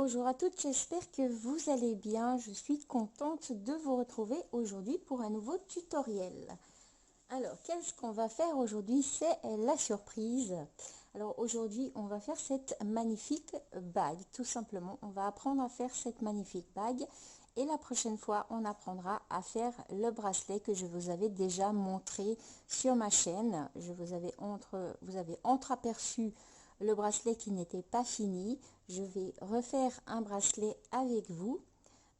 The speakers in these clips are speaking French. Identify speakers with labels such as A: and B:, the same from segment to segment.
A: bonjour à toutes, j'espère que vous allez bien. Je suis contente de vous retrouver aujourd'hui pour un nouveau tutoriel. Alors, qu'est-ce qu'on va faire aujourd'hui? C'est la surprise. Alors aujourd'hui, on va faire cette magnifique bague, tout simplement. On va apprendre à faire cette magnifique bague. Et la prochaine fois, on apprendra à faire le bracelet que je vous avais déjà montré sur ma chaîne. Vous avez entreaperçu le bracelet qui n'était pas fini. Je vais refaire un bracelet avec vous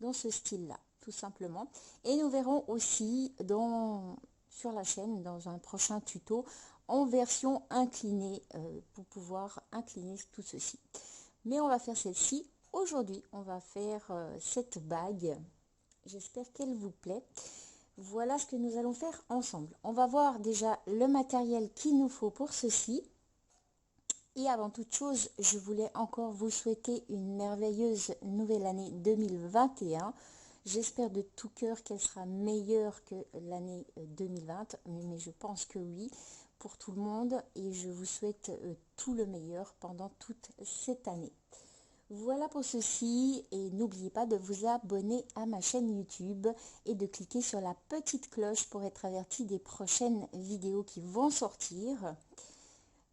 A: dans ce style-là, tout simplement. Et nous verrons aussi sur la chaîne, dans un prochain tuto, en version inclinée, pour pouvoir incliner tout ceci. Mais on va faire celle-ci. Aujourd'hui, on va faire cette bague. J'espère qu'elle vous plaît. Voilà ce que nous allons faire ensemble. On va voir déjà le matériel qu'il nous faut pour ceci. Et avant toute chose, je voulais encore vous souhaiter une merveilleuse nouvelle année 2021. J'espère de tout cœur qu'elle sera meilleure que l'année 2020, mais je pense que oui, pour tout le monde. Et je vous souhaite tout le meilleur pendant toute cette année. Voilà pour ceci, et n'oubliez pas de vous abonner à ma chaîne YouTube et de cliquer sur la petite cloche pour être averti des prochaines vidéos qui vont sortir.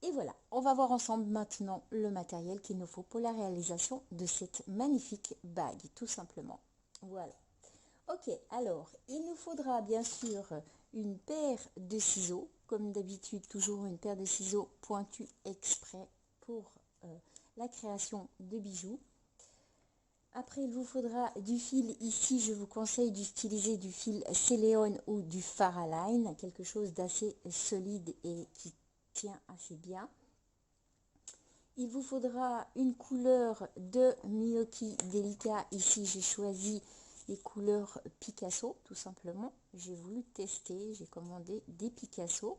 A: Et voilà, on va voir ensemble maintenant le matériel qu'il nous faut pour la réalisation de cette magnifique bague, tout simplement. Voilà. Ok, alors, il nous faudra bien sûr une paire de ciseaux, comme d'habitude, toujours une paire de ciseaux pointus exprès pour la création de bijoux. Après, il vous faudra du fil. Ici, je vous conseille d'utiliser du fil Céléone ou du Faraline, quelque chose d'assez solide et qui tient assez bien. Il vous faudra une couleur de Miyoki délicat. Ici, j'ai choisi les couleurs Picasso, tout simplement. J'ai voulu tester, j'ai commandé des Picasso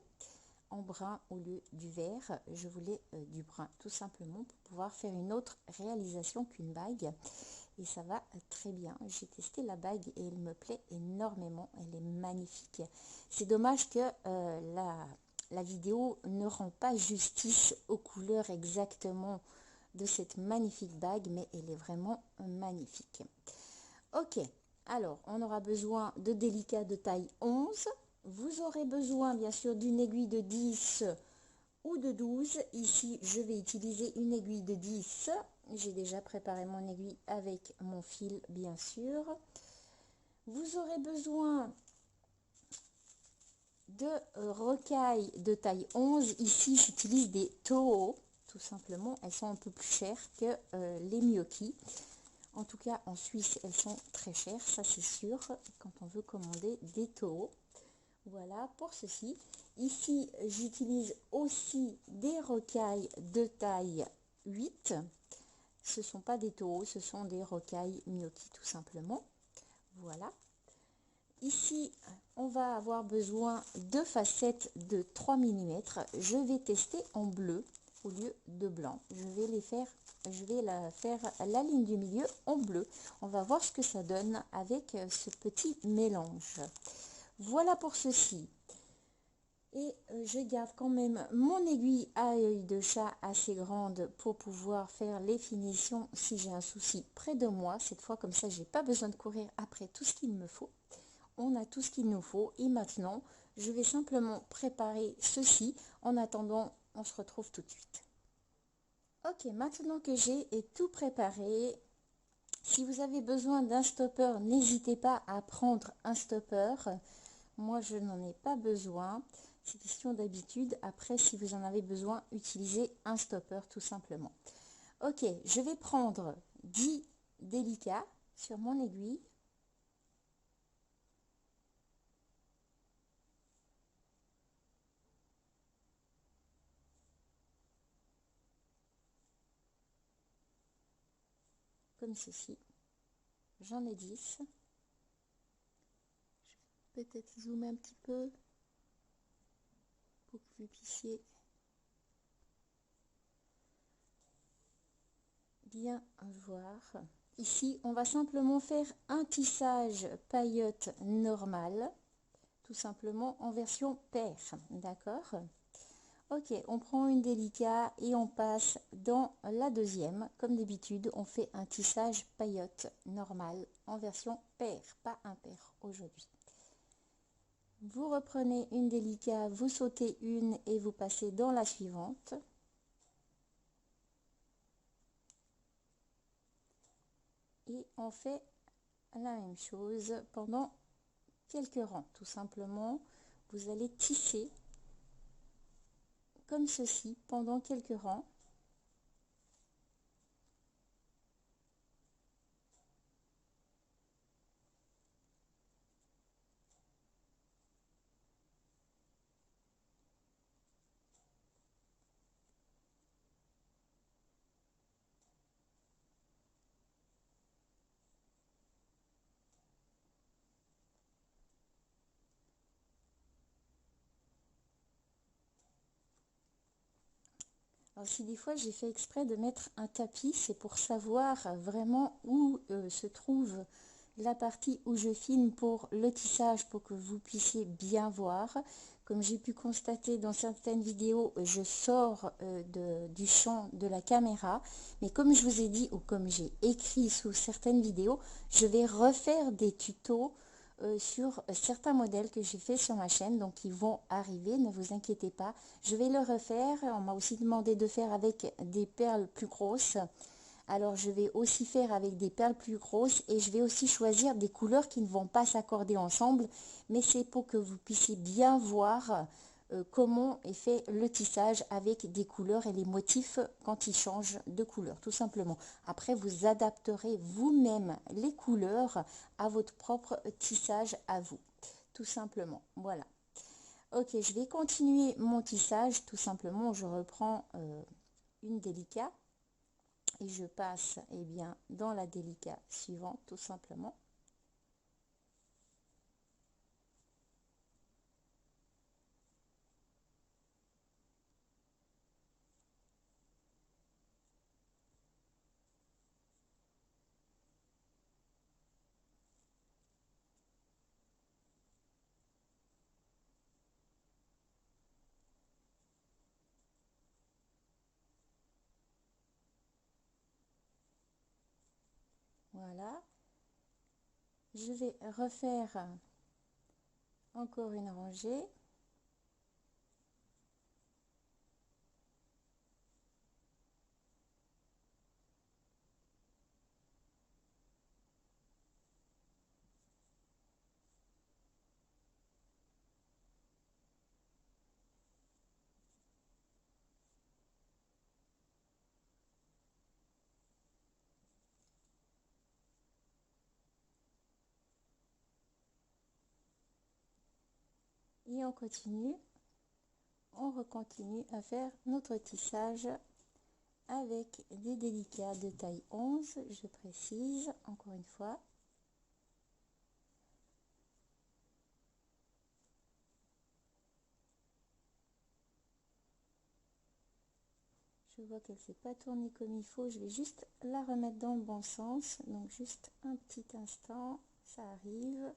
A: en brun au lieu du vert. Je voulais du brun, tout simplement, pour pouvoir faire une autre réalisation qu'une bague. Et ça va très bien. J'ai testé la bague et elle me plaît énormément. Elle est magnifique. C'est dommage que la vidéo ne rend pas justice aux couleurs exactement de cette magnifique bague, mais elle est vraiment magnifique. Ok, alors on aura besoin de délicats de taille 11. Vous aurez besoin bien sûr d'une aiguille de 10 ou de 12. Ici, je vais utiliser une aiguille de 10. J'ai déjà préparé mon aiguille avec mon fil, bien sûr. Vous aurez besoin de rocailles de taille 11. Ici, j'utilise des Toho, tout simplement. Elles sont un peu plus chères que les Miyoki. En tout cas, en Suisse, elles sont très chères, ça c'est sûr, quand on veut commander des Toho. Voilà pour ceci. Ici, j'utilise aussi des rocailles de taille 8. Ce ne sont pas des Toho, ce sont des rocailles Miyoki tout simplement. Voilà. Ici, on va avoir besoin de facettes de 3 mm. Je vais tester en bleu au lieu de blanc. Je vais la faire la ligne du milieu en bleu. On va voir ce que ça donne avec ce petit mélange. Voilà pour ceci. Et je garde quand même mon aiguille à œil de chat assez grande pour pouvoir faire les finitions si j'ai un souci près de moi. Cette fois, comme ça, j'ai pas besoin de courir après tout ce qu'il me faut. On a tout ce qu'il nous faut. Et maintenant, je vais simplement préparer ceci. En attendant, on se retrouve tout de suite. Ok, maintenant que j'ai tout préparé, si vous avez besoin d'un stopper, n'hésitez pas à prendre un stopper. Moi, je n'en ai pas besoin. C'est question d'habitude. Après, si vous en avez besoin, utilisez un stopper tout simplement. Ok, je vais prendre 10 délicats sur mon aiguille. Comme ceci. J'en ai 10. Je vais peut-être zoomer un petit peu pour que vous puissiez bien voir. Ici, on va simplement faire un tissage paillotte normal, tout simplement en version paire, d'accord? Ok, on prend une délicat et on passe dans la deuxième. Comme d'habitude, on fait un tissage paillotte normal en version paire, pas impair aujourd'hui. Vous reprenez une délicat, vous sautez une et vous passez dans la suivante. Et on fait la même chose pendant quelques rangs. Tout simplement, vous allez tisser comme ceci pendant quelques rangs. Alors si des fois j'ai fait exprès de mettre un tapis, c'est pour savoir vraiment où se trouve la partie où je filme pour le tissage, pour que vous puissiez bien voir. Comme j'ai pu constater dans certaines vidéos, je sors du champ de la caméra. Mais comme je vous ai dit, ou comme j'ai écrit sous certaines vidéos, je vais refaire des tutos sur certains modèles que j'ai fait sur ma chaîne, donc ils vont arriver, ne vous inquiétez pas, je vais le refaire. On m'a aussi demandé de faire avec des perles plus grosses, alors je vais aussi faire avec des perles plus grosses et je vais aussi choisir des couleurs qui ne vont pas s'accorder ensemble, mais c'est pour que vous puissiez bien voir comment est fait le tissage avec des couleurs et les motifs quand ils changent de couleur, tout simplement. Après, vous adapterez vous-même les couleurs à votre propre tissage à vous, tout simplement. Voilà. Ok, je vais continuer mon tissage, tout simplement. Je reprends une délicat et je passe bien dans la délicat suivante, tout simplement. Voilà. Je vais refaire encore une rangée. Et on continue. On recontinue à faire notre tissage avec des délicats de taille 11, je précise encore une fois. Je vois qu'elle ne s'est pas tournée comme il faut, je vais juste la remettre dans le bon sens, donc juste un petit instant, ça arrive.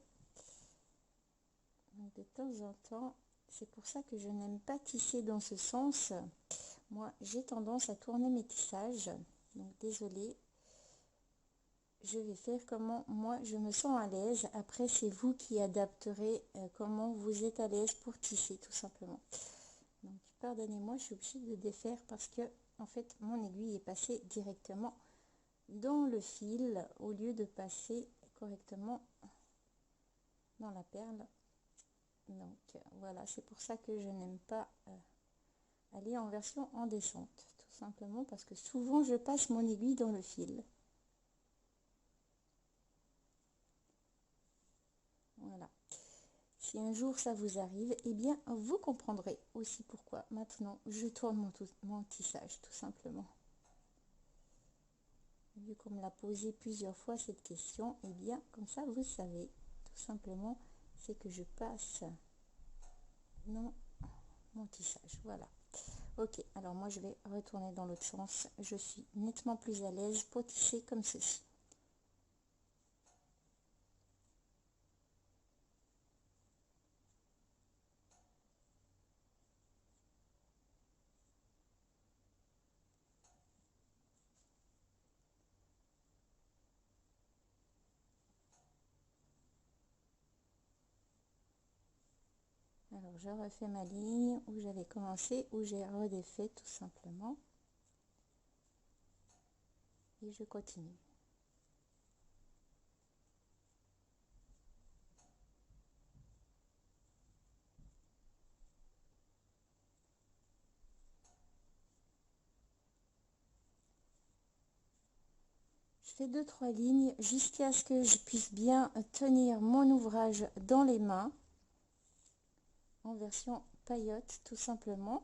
A: Donc de temps en temps, c'est pour ça que je n'aime pas tisser dans ce sens. Moi, j'ai tendance à tourner mes tissages, donc désolée. Je vais faire comment moi je me sens à l'aise. Après, c'est vous qui adapterez comment vous êtes à l'aise pour tisser, tout simplement. Donc, pardonnez-moi, je suis obligée de défaire parce que, en fait, mon aiguille est passée directement dans le fil au lieu de passer correctement dans la perle. Donc, voilà, c'est pour ça que je n'aime pas aller en version en descente, tout simplement parce que souvent je passe mon aiguille dans le fil. Voilà. Si un jour ça vous arrive, eh bien vous comprendrez aussi pourquoi maintenant je tourne mon tissage, tout simplement. Vu qu'on me l'a posé plusieurs fois cette question, eh bien comme ça vous savez, tout simplement, c'est que je passe dans mon tissage. Voilà. Ok, alors moi je vais retourner dans l'autre sens. Je suis nettement plus à l'aise pour tisser comme ceci. Alors je refais ma ligne où j'avais commencé, où j'ai redéfait tout simplement. Et je continue. Je fais 2-3 lignes jusqu'à ce que je puisse bien tenir mon ouvrage dans les mains en version paillote tout simplement.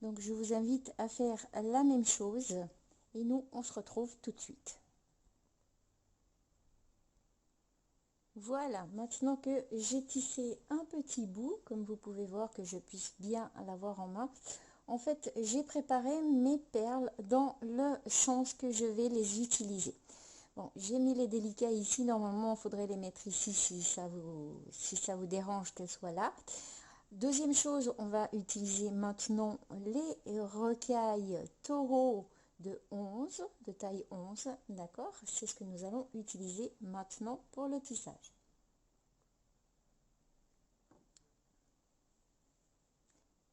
A: Donc je vous invite à faire la même chose et nous on se retrouve tout de suite. Voilà, maintenant que j'ai tissé un petit bout, comme vous pouvez voir que je puisse bien l'avoir en main, en fait j'ai préparé mes perles dans le sens que je vais les utiliser. Bon, j'ai mis les délicats ici, normalement il faudrait les mettre ici si ça vous dérange qu'elles soient là. Deuxième chose, on va utiliser maintenant les rocailles taureau de 11, de taille 11, d'accord? C'est ce que nous allons utiliser maintenant pour le tissage.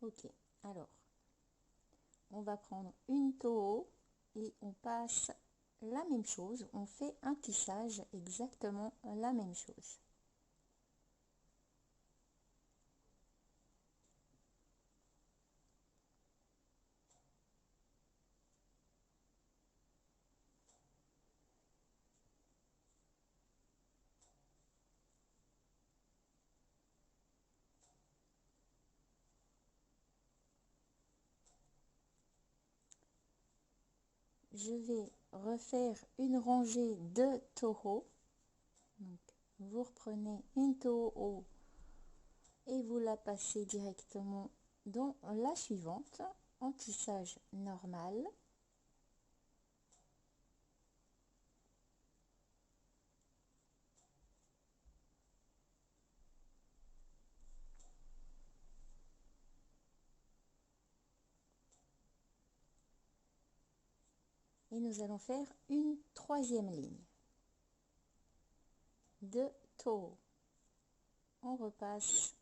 A: Ok, alors, on va prendre une taureau et on passe la même chose, on fait un tissage exactement la même chose. Je vais refaire une rangée de taureaux. Donc, vous reprenez une taureau et vous la passez directement dans la suivante en tissage normal. Et nous allons faire une troisième ligne de taureau. On repasse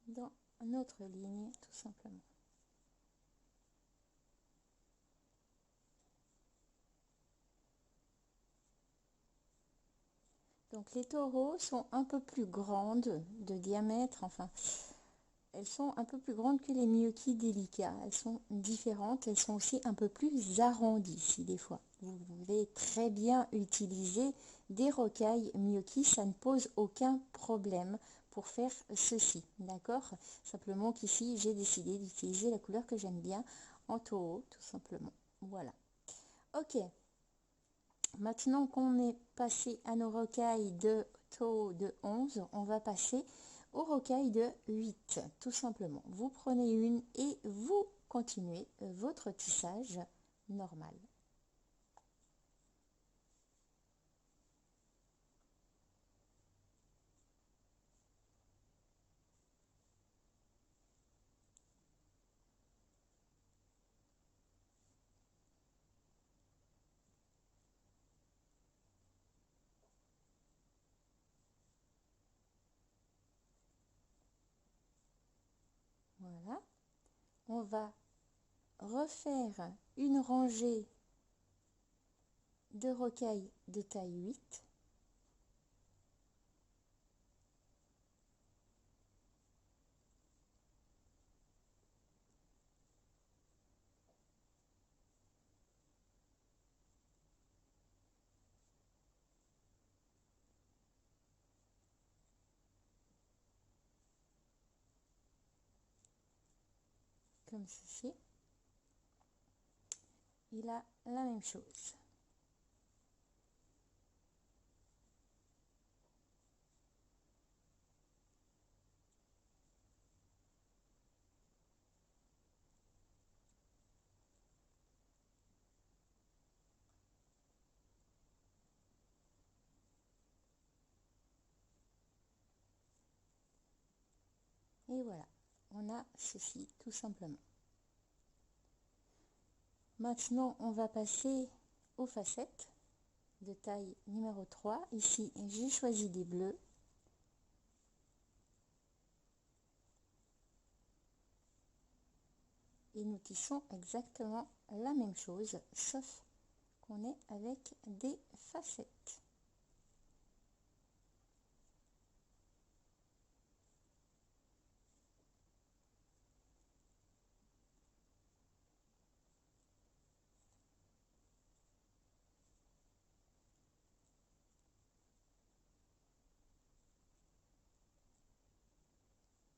A: dans notre ligne tout simplement. Donc les taureaux sont un peu plus grandes de diamètre, enfin elles sont un peu plus grandes que les Miyuki délicats. Elles sont différentes, elles sont aussi un peu plus arrondies si des fois. Vous pouvez très bien utiliser des rocailles Miyuki, ça ne pose aucun problème pour faire ceci, d'accord? Simplement qu'ici j'ai décidé d'utiliser la couleur que j'aime bien en taureau tout simplement. Voilà. Ok. Maintenant qu'on est passé à nos rocailles de taureau de 11, on va passer aux rocailles de 8, tout simplement. Vous prenez une et vous continuez votre tissage normal. Voilà. On va refaire une rangée de rocailles de taille 8. Comme ceci. Et là, la même chose. Et voilà, on a ceci tout simplement. Maintenant, on va passer aux facettes de taille numéro 3. Ici, j'ai choisi des bleus. et nous tissons exactement la même chose, sauf qu'on est avec des facettes.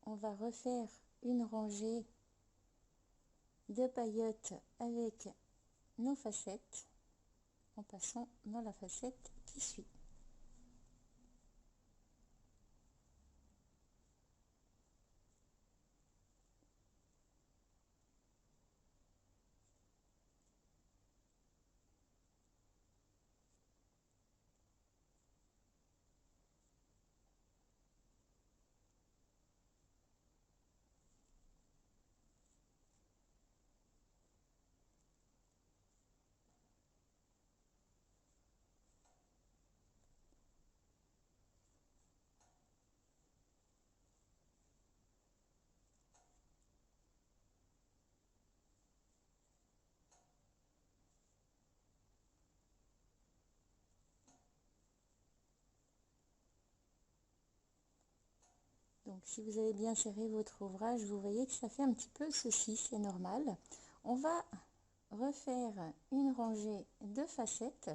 A: On va refaire une rangée de paillettes avec nos facettes en passant dans la facette qui suit. Donc si vous avez bien serré votre ouvrage, vous voyez que ça fait un petit peu ceci, c'est normal. On va refaire une rangée de facettes.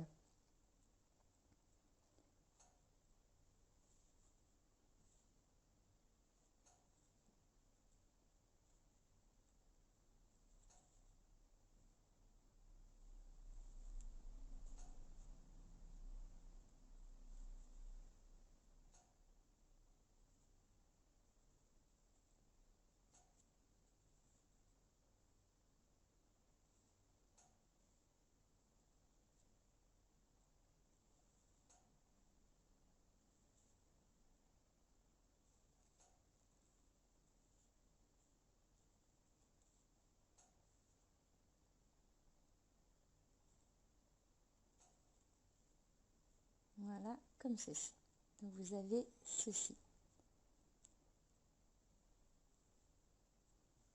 A: Voilà, comme ceci. Donc vous avez ceci.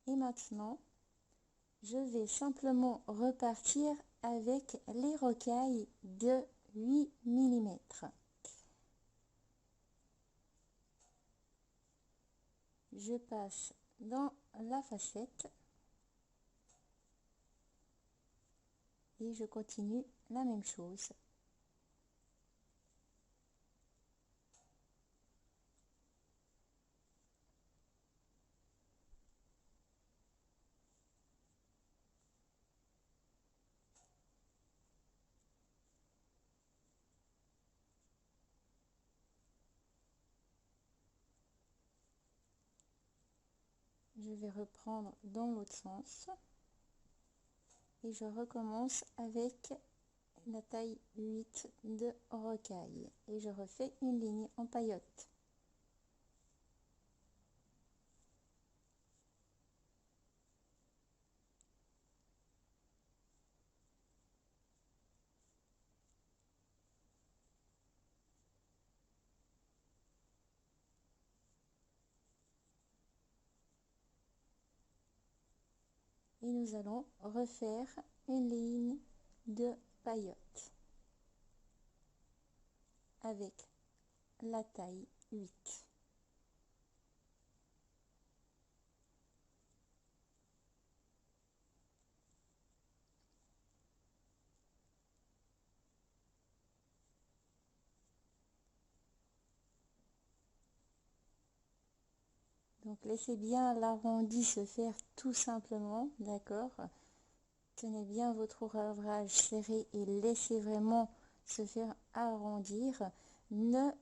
A: Et maintenant, je vais simplement repartir avec les rocailles de 8 mm. Je passe dans la facette et je continue la même chose. Je vais reprendre dans l'autre sens et je recommence avec la taille 8 de rocaille et je refais une ligne en paillotte. Et nous allons refaire une ligne de paillotte avec la taille 8. Donc laissez bien l'arrondi se faire tout simplement, d'accord? Tenez bien votre ouvrage serré et laissez vraiment se faire arrondir. Ne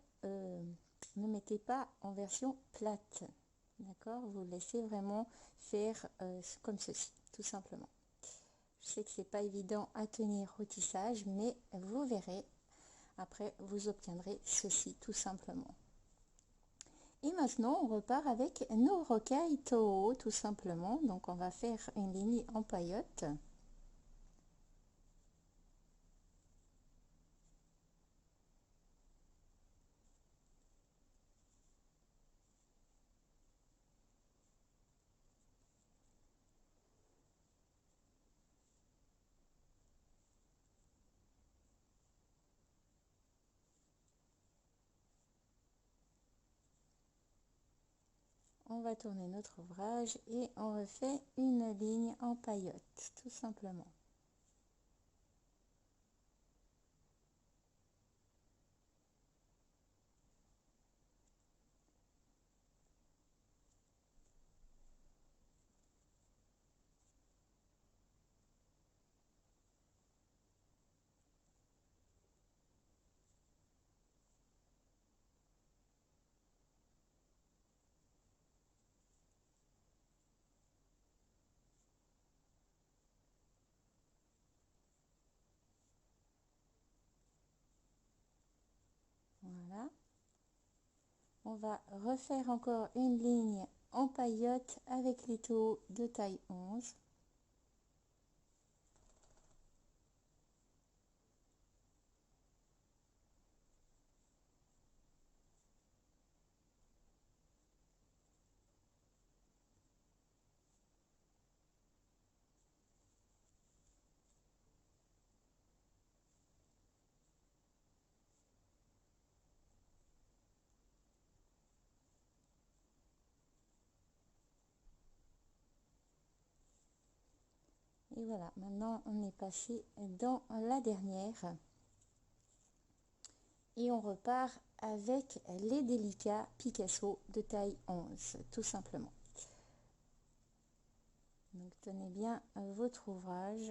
A: mettez pas en version plate, d'accord? Vous laissez vraiment faire comme ceci, tout simplement. Je sais que c'est pas évident à tenir au tissage, mais vous verrez, après vous obtiendrez ceci tout simplement. Et maintenant, on repart avec nos rocailles Toho, tout simplement. Donc, on va faire une ligne en paillotte. On va tourner notre ouvrage et on refait une ligne en paillotte, tout simplement. Voilà. On va refaire encore une ligne en paillotte avec l'étau de taille 11. Et voilà, maintenant on est passé dans la dernière. Et on repart avec les délicats Picasso de taille 11, tout simplement. Donc tenez bien votre ouvrage.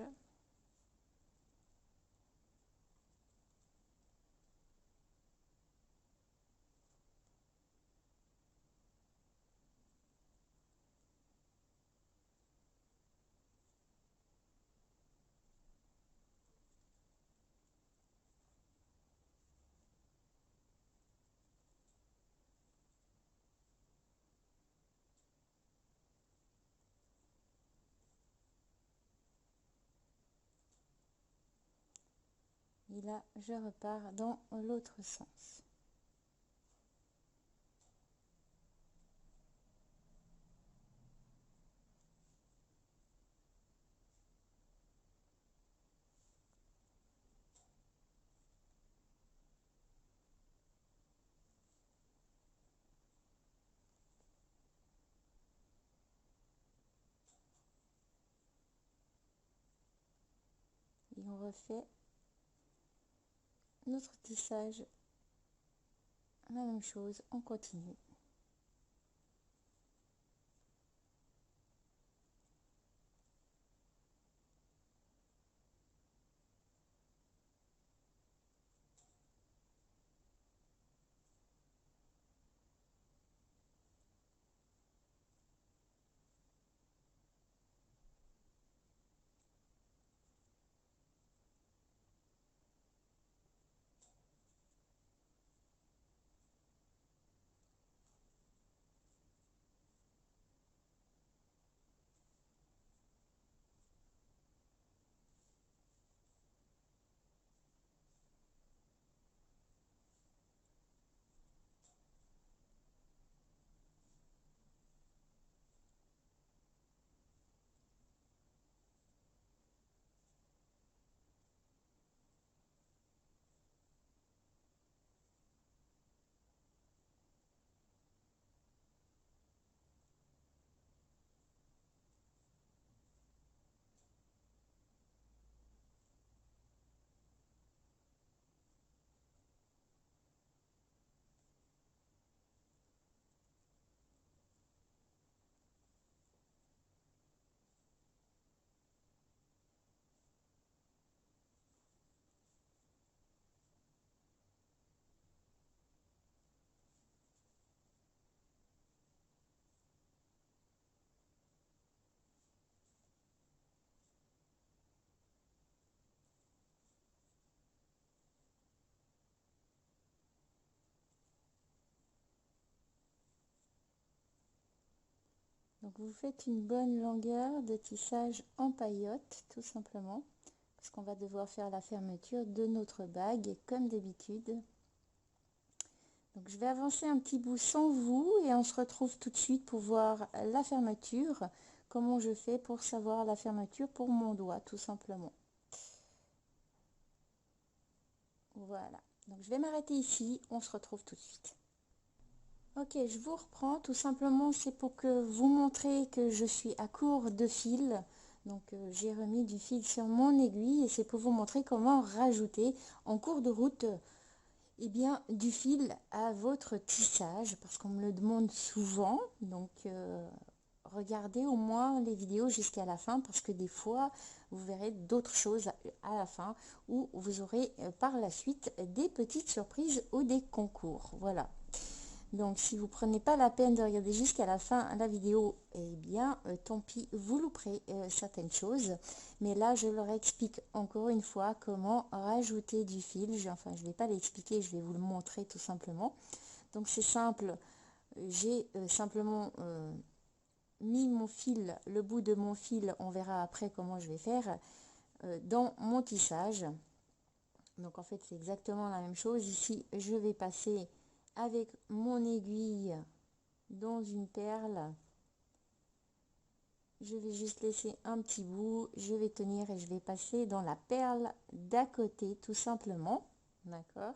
A: Et là, je repars dans l'autre sens. Et on refait notre tissage, la même chose, on continue. Donc vous faites une bonne longueur de tissage en paillotte, tout simplement, parce qu'on va devoir faire la fermeture de notre bague, comme d'habitude. Donc je vais avancer un petit bout sans vous et on se retrouve tout de suite pour voir la fermeture, comment je fais pour savoir la fermeture pour mon doigt, tout simplement. Voilà, donc je vais m'arrêter ici, on se retrouve tout de suite. Ok, je vous reprends. Tout simplement, c'est pour que vous montrer que je suis à court de fil. Donc, j'ai remis du fil sur mon aiguille et c'est pour vous montrer comment rajouter en cours de route eh bien, du fil à votre tissage parce qu'on me le demande souvent. Donc, regardez au moins les vidéos jusqu'à la fin parce que des fois, vous verrez d'autres choses à la fin où vous aurez par la suite des petites surprises ou des concours. Voilà. Donc, si vous prenez pas la peine de regarder jusqu'à la fin la vidéo, eh bien, tant pis, vous louperez certaines choses. Mais là, je leur explique encore une fois comment rajouter du fil. Enfin, je ne vais pas l'expliquer, je vais vous le montrer tout simplement. Donc, c'est simple. J'ai simplement mis mon fil, le bout de mon fil, on verra après comment je vais faire, dans mon tissage. Donc, en fait, c'est exactement la même chose. Ici, je vais passer avec mon aiguille dans une perle. Je vais juste laisser un petit bout, je vais tenir et je vais passer dans la perle d'à côté tout simplement. D'accord?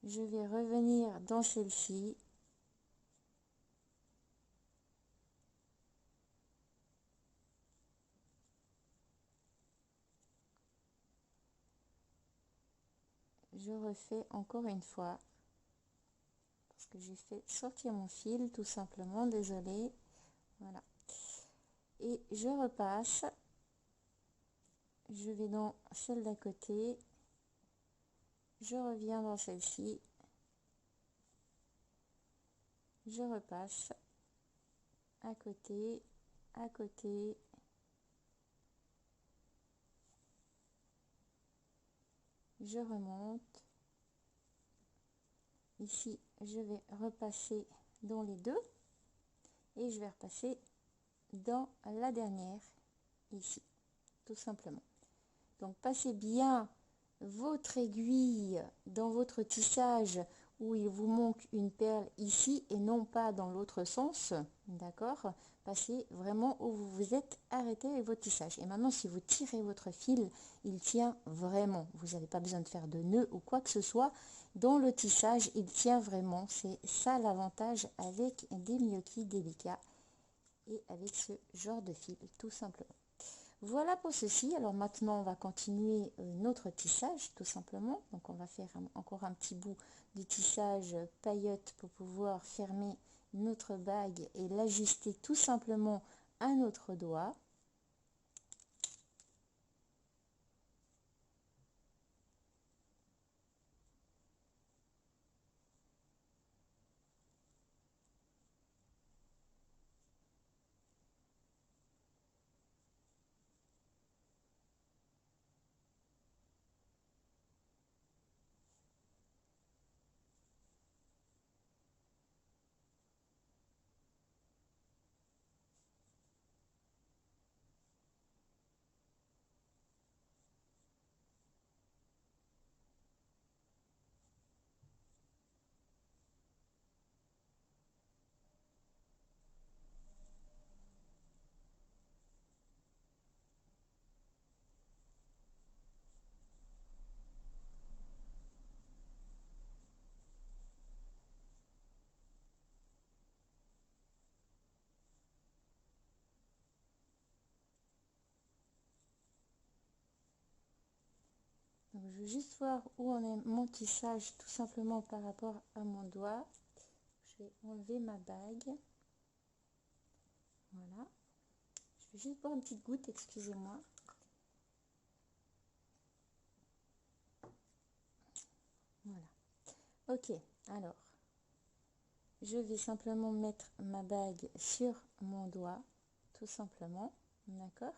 A: Je vais revenir dans celle-ci. Je refais encore une fois parce que j'ai fait sortir mon fil tout simplement, désolé. Voilà. Et je repasse. Je vais dans celle d'à côté. Je reviens dans celle-ci. Je repasse à côté, à côté. Je remonte. Ici, je vais repasser dans les deux et je vais repasser dans la dernière ici, tout simplement. Donc, passez bien votre aiguille dans votre tissage où il vous manque une perle ici et non pas dans l'autre sens, d'accord? Passez vraiment où vous vous êtes arrêté avec votre tissage. Et maintenant, si vous tirez votre fil, il tient vraiment. Vous n'avez pas besoin de faire de nœud ou quoi que ce soit. Dans le tissage, il tient vraiment. C'est ça l'avantage avec des gnocchis délicats et avec ce genre de fil, tout simplement. Voilà pour ceci. Alors maintenant, on va continuer notre tissage, tout simplement. Donc, on va faire encore un petit bout de tissage paillette pour pouvoir fermer notre bague et l'ajuster tout simplement à notre doigt. Donc, je veux juste voir où en est mon tissage, tout simplement par rapport à mon doigt. Je vais enlever ma bague. Voilà. Je vais juste boire une petite goutte, excusez-moi. Voilà. Ok, alors, je vais simplement mettre ma bague sur mon doigt, tout simplement. D'accord?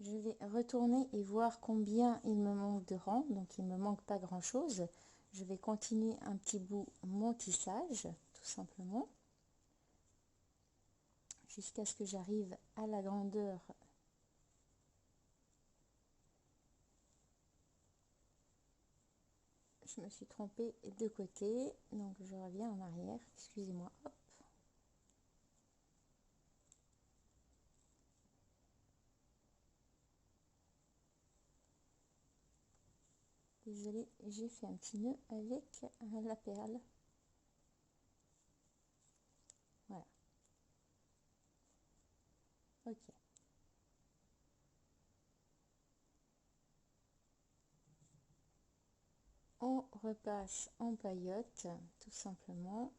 A: Je vais retourner et voir combien il me manque de rang. Donc, il ne me manque pas grand-chose. Je vais continuer un petit bout mon tissage, tout simplement, jusqu'à ce que j'arrive à la grandeur. Je me suis trompée de côté, donc je reviens en arrière. Excusez-moi. Hop. Désolée, j'ai fait un petit nœud avec la perle. Voilà. Ok. On repasse en paillotte, tout simplement.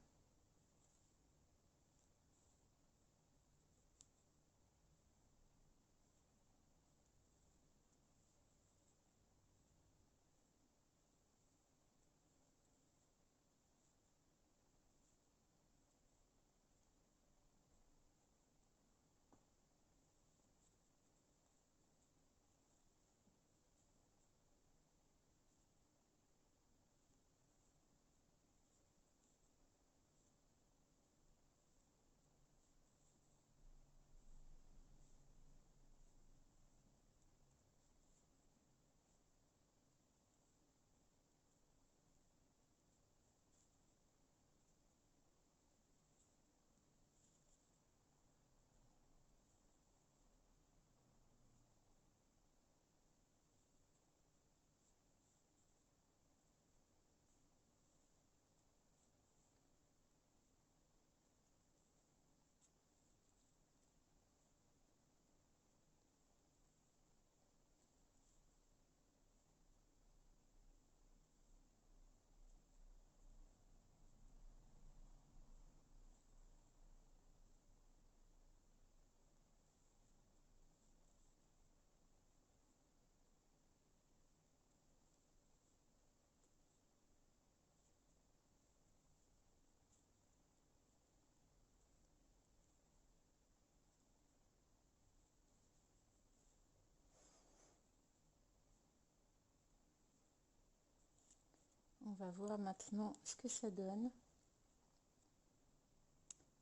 A: On va voir maintenant ce que ça donne.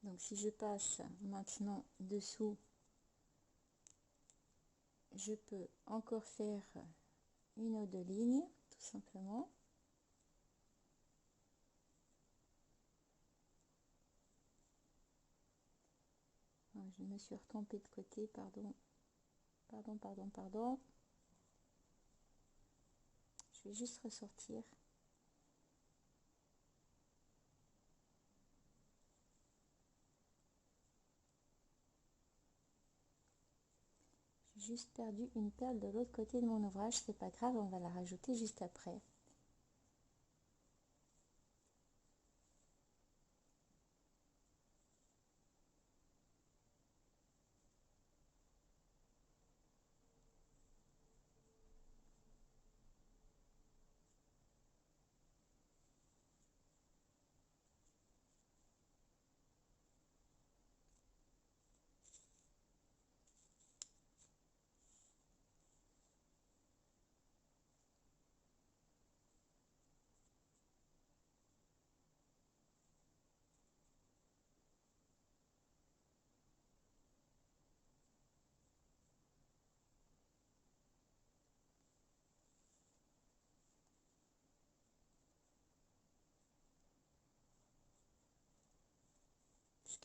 A: Donc si je passe maintenant dessous, je peux encore faire une ou deux lignes, tout simplement. Je me suis retrompée de côté, pardon. Pardon. Je vais juste ressortir. J'ai juste perdu une perle de l'autre côté de mon ouvrage, c'est pas grave, on va la rajouter juste après.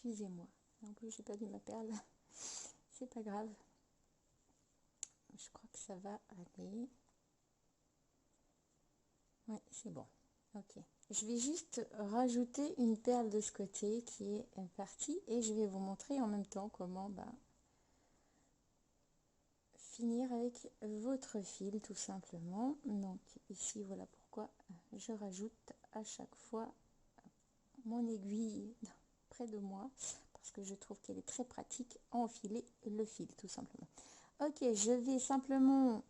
A: Excusez-moi, en plus j'ai perdu ma perle, c'est pas grave. Je crois que ça va aller. Ouais, c'est bon. Ok. Je vais juste rajouter une perle de ce côté qui est partie et je vais vous montrer en même temps comment finir avec votre fil tout simplement. Donc ici voilà pourquoi je rajoute à chaque fois mon aiguille près de moi parce que je trouve qu'elle est très pratique à enfiler le fil tout simplement. Ok, je vais simplement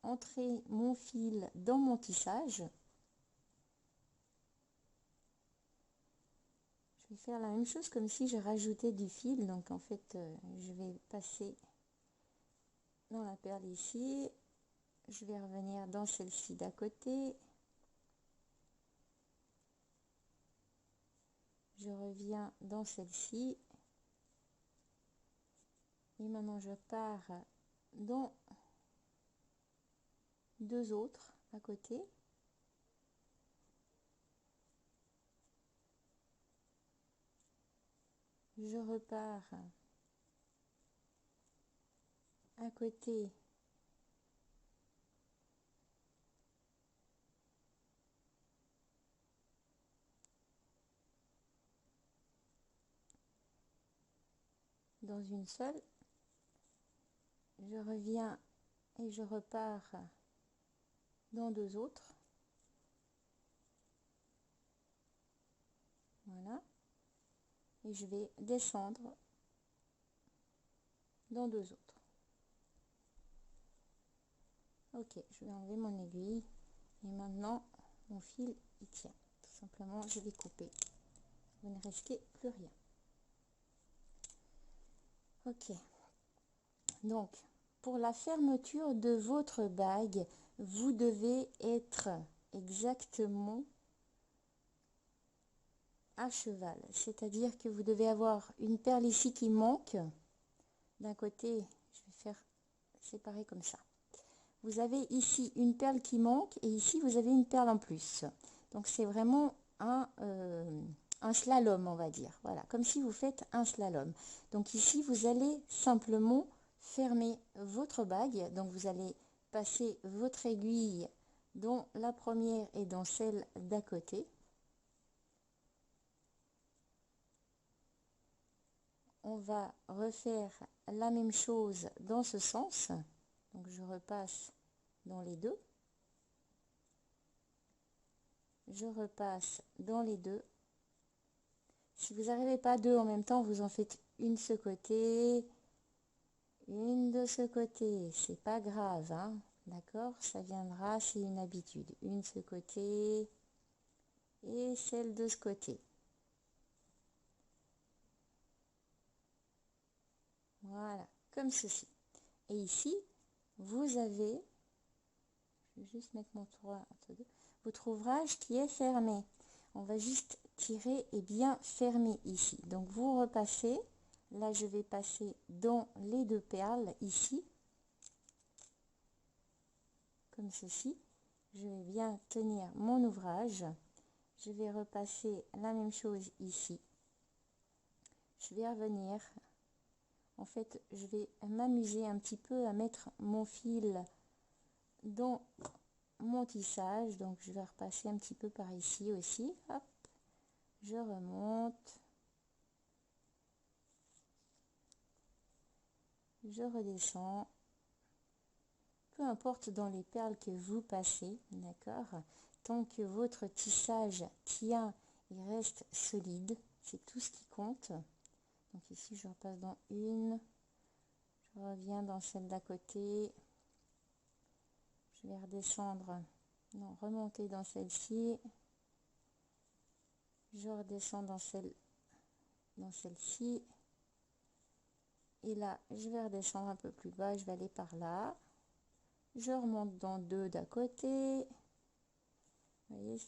A: entrer mon fil dans mon tissage. Je vais faire la même chose comme si je rajoutais du fil. Donc en fait, je vais passer dans la perle ici. Je vais revenir dans celle-ci d'à côté. Je reviens dans celle-ci. Et maintenant, je pars dans deux autres à côté. Je repars à côté dans une seule, je reviens et je repars dans deux autres. Voilà. Et je vais descendre dans deux autres. Ok, je vais enlever mon aiguille et maintenant mon fil il tient. Tout simplement, je vais couper. Il ne restait plus rien. Ok. Donc, pour la fermeture de votre bague, vous devez être exactement à cheval. C'est-à-dire que vous devez avoir une perle ici qui manque. D'un côté, je vais faire séparer comme ça. Vous avez ici une perle qui manque et ici vous avez une perle en plus. Donc c'est vraiment un slalom, on va dire. Voilà, comme si vous faites un slalom. Donc ici vous allez simplement fermer votre bague. Donc vous allez passer votre aiguille dans la première et dans celle d'à côté. On va refaire la même chose dans ce sens. Donc je repasse dans les deux. Je repasse dans les deux. Si vous n'arrivez pas à deux en même temps, vous en faites une de ce côté, une de ce côté. C'est pas grave, hein, d'accord? Ça viendra, c'est une habitude. Une de ce côté et celle de ce côté. Voilà, comme ceci. Et ici, vous avez, je vais juste mettre mon 3 entre deux, votre ouvrage qui est fermé. On va juste tirer et bien fermer ici. Donc vous repassez. Là, je vais passer dans les deux perles ici, comme ceci. Je vais bien tenir mon ouvrage. Je vais repasser la même chose ici. Je vais revenir. En fait, je vais m'amuser un petit peu à mettre mon fil dans mon tissage. Donc, je vais repasser un petit peu par ici aussi. Hop, je remonte. Je redescends. Peu importe dans les perles que vous passez, d'accord? Tant que votre tissage tient, il reste solide. C'est tout ce qui compte. Donc ici, je repasse dans une. Je reviens dans celle d'à côté. Je vais redescendre. Non, remonter dans celle-ci. Je redescends dans celle-ci. Et là, je vais redescendre un peu plus bas. Je vais aller par là. Je remonte dans deux d'à côté. Vous voyez,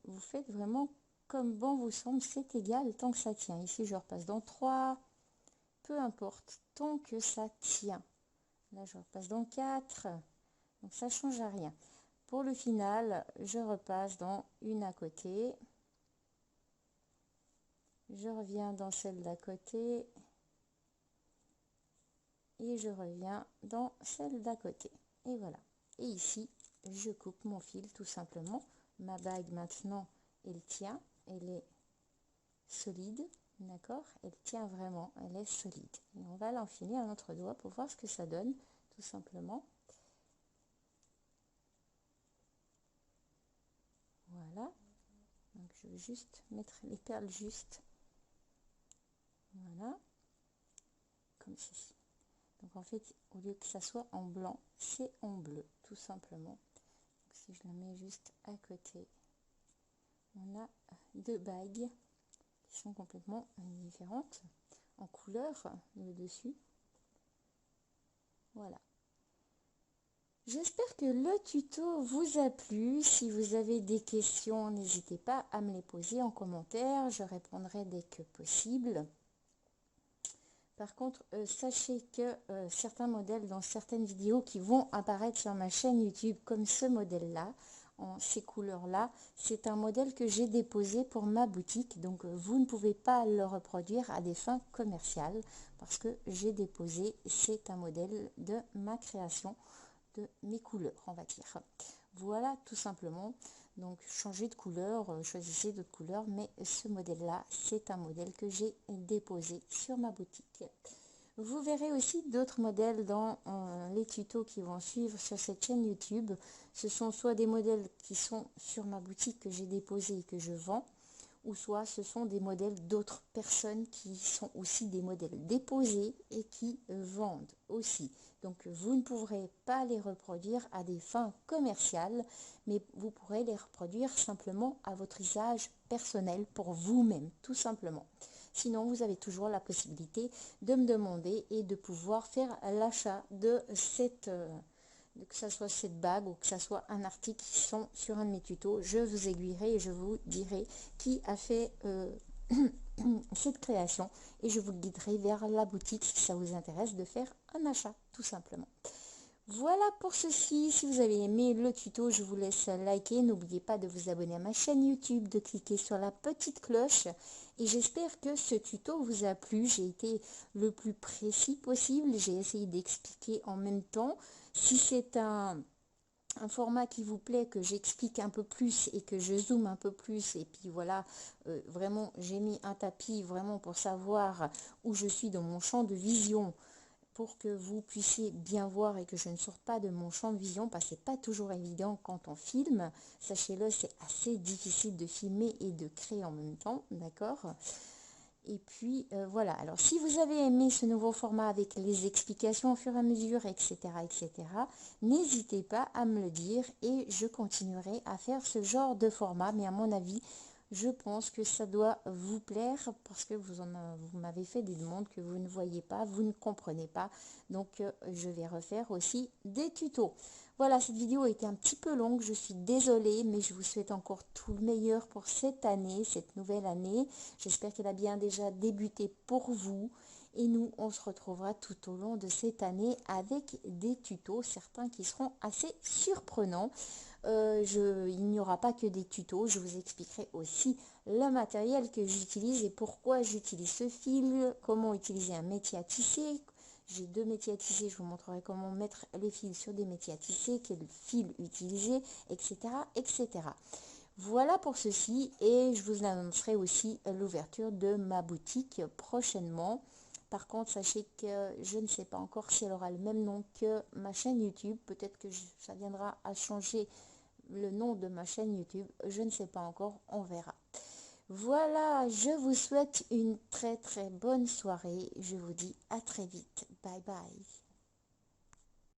A: vous faites vraiment comme bon vous semble, c'est égal tant que ça tient. Ici, je repasse dans 3. Peu importe, tant que ça tient. Là, je repasse dans 4. Donc, ça ne change à rien. Pour le final, je repasse dans une à côté. Je reviens dans celle d'à côté. Et je reviens dans celle d'à côté. Et voilà. Et ici, je coupe mon fil tout simplement. Ma bague maintenant, elle tient. Elle est solide. D'accord? Elle tient vraiment. Elle est solide. Et on va l'enfiler à notre doigt pour voir ce que ça donne. Tout simplement. Voilà. Donc je vais juste mettre les perles justes. Voilà. Comme ceci. Donc en fait, au lieu que ça soit en blanc, c'est en bleu, tout simplement. Donc si je la mets juste à côté, on a deux bagues qui sont complètement différentes en couleur, le dessus. Voilà. J'espère que le tuto vous a plu. Si vous avez des questions, n'hésitez pas à me les poser en commentaire. Je répondrai dès que possible. Par contre, sachez que certains modèles dans certaines vidéos qui vont apparaître sur ma chaîne YouTube, comme ce modèle-là, en ces couleurs-là, c'est un modèle que j'ai déposé pour ma boutique. Donc, vous ne pouvez pas le reproduire à des fins commerciales parce que j'ai déposé, c'est un modèle de ma création, de mes couleurs, on va dire. Voilà, tout simplement. Donc, changez de couleur, choisissez d'autres couleurs, mais ce modèle-là, c'est un modèle que j'ai déposé sur ma boutique. Vous verrez aussi d'autres modèles dans les tutos qui vont suivre sur cette chaîne YouTube. Ce sont soit des modèles qui sont sur ma boutique que j'ai déposé et que je vends, ou soit ce sont des modèles d'autres personnes qui sont aussi des modèles déposés et qui vendent aussi. Donc vous ne pourrez pas les reproduire à des fins commerciales, mais vous pourrez les reproduire simplement à votre usage personnel pour vous-même, tout simplement. Sinon, vous avez toujours la possibilité de me demander et de pouvoir faire l'achat de cette que ce soit cette bague ou que ce soit un article qui sont sur un de mes tutos. Je vous aiguillerai et je vous dirai qui a fait cette création et je vous guiderai vers la boutique si ça vous intéresse de faire un achat, tout simplement. Voilà pour ceci. Si vous avez aimé le tuto, je vous laisse liker. N'oubliez pas de vous abonner à ma chaîne YouTube, de cliquer sur la petite cloche. Et j'espère que ce tuto vous a plu. J'ai été le plus précis possible. J'ai essayé d'expliquer en même temps. Si c'est un format qui vous plaît, que j'explique un peu plus et que je zoome un peu plus, et puis voilà, vraiment j'ai mis un tapis vraiment pour savoir où je suis dans mon champ de vision, pour que vous puissiez bien voir et que je ne sorte pas de mon champ de vision, parce que c'est pas toujours évident quand on filme. Sachez-le, c'est assez difficile de filmer et de créer en même temps, d'accord? Et puis voilà, alors si vous avez aimé ce nouveau format avec les explications au fur et à mesure, etc., n'hésitez pas à me le dire et je continuerai à faire ce genre de format. Mais à mon avis, je pense que ça doit vous plaire parce que vous m'avez fait des demandes que vous ne voyez pas, vous ne comprenez pas. Donc je vais refaire aussi des tutos. Voilà, cette vidéo a été un petit peu longue, je suis désolée, mais je vous souhaite encore tout le meilleur pour cette année, cette nouvelle année. J'espère qu'elle a bien déjà débuté pour vous. Et nous, on se retrouvera tout au long de cette année avec des tutos, certains qui seront assez surprenants. Il n'y aura pas que des tutos, je vous expliquerai aussi le matériel que j'utilise et pourquoi j'utilise ce fil, comment utiliser un métier à tisser. J'ai deux métiers à tisser, je vous montrerai comment mettre les fils sur des métiers à tisser, quel fil utiliser, etc., etc. Voilà pour ceci et je vous annoncerai aussi l'ouverture de ma boutique prochainement. Par contre, sachez que je ne sais pas encore si elle aura le même nom que ma chaîne YouTube. Peut-être que ça viendra à changer le nom de ma chaîne YouTube. Je ne sais pas encore, on verra. Voilà, je vous souhaite une très très bonne soirée. Je vous dis à très vite. Bye bye.